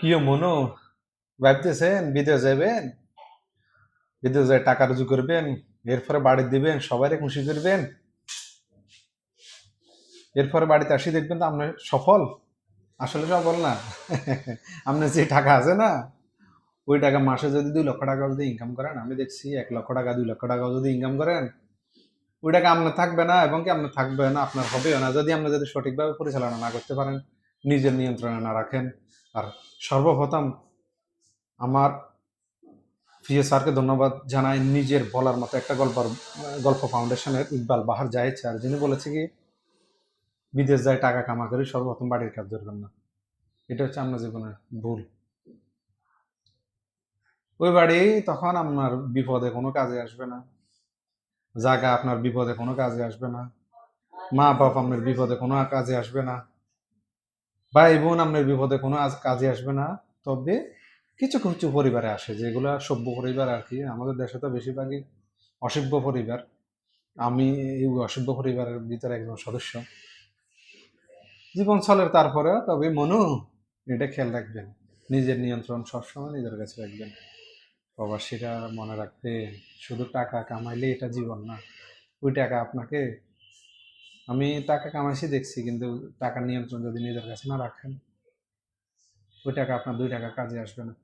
কিও মনো, ভাবতেছেন বিদেশ যাবেন? বিদেশ যায় টাকা রুজু করবেন, এরপরে বাড়ি দিবেন, সবাইরে খুশি করবেন, এরপরে বাড়িতে আসি দেখবেন তো আপনার সফল। আসলে সফল না। আপনার যে টাকা আছে না, ওই টাকা মাসে যদি 2 লক্ষ টাকা যদি ইনকাম করেন, আমি দেখছি 1 লক্ষ টাকা 2 লক্ষ টাকা যদি ইনকাম করেন, ওই টাকা আপনার থাকবে না, এবং কি আপনার থাকবে না, আপনার হবেও না যদি আপনি যদি সঠিকভাবে পরিচালনা না করতে পারেন, নিজের নিয়ন্ত্রণে না রাখেন। আর সর্বপ্রথম আমার প্রিয় স্যারকে ধন্যবাদ জানাই, নিজের বলার মতো একটা গল্প ফাউন্ডেশনের ইকবাল বাহার জাহিদ স্যার, যিনি বলেছে কি, বিদেশ যায় টাকা কামা করে সর্বপ্রথম বাড়ির কাজ ধরবেন না। এটা হচ্ছে আপনার জীবনের ভুল। ওই বাড়ি তখন আপনার বিপদে কোনো কাজে আসবে না, জায়গা আপনার বিপদে কোনো কাজে আসবে না, মা বাপ আপনার বিপদে কোনো কাজে আসবে না, ভাই বোন আপনার বিপদে কোনো কাজে আসবে না। তবে কিছু কিছু পরিবারে আসে, যেগুলো সভ্য পরিবার আর কি। আমাদের দেশে তো বেশিরভাগই অসভ্য পরিবার। আমি এই অসভ্য পরিবারের ভিতরে একজন সদস্য। জীবন চলে তারপরে, তবে মনু, এটা খেয়াল রাখবেন, নিজের নিয়ন্ত্রণ সবসময় নিজের কাছে রাখবেন। প্রবাসীরা মনে রাখবেন, শুধু টাকা কামাইলে এটা জীবন না। ওই টাকা আপনাকে, আমি টাকা কামাইছি দেখছি, কিন্তু টাকার নিয়ন্ত্রণ যদি নিজের কাছে না রাখেন, ওই টাকা আপনার 2 টাকা কাজে আসবে না।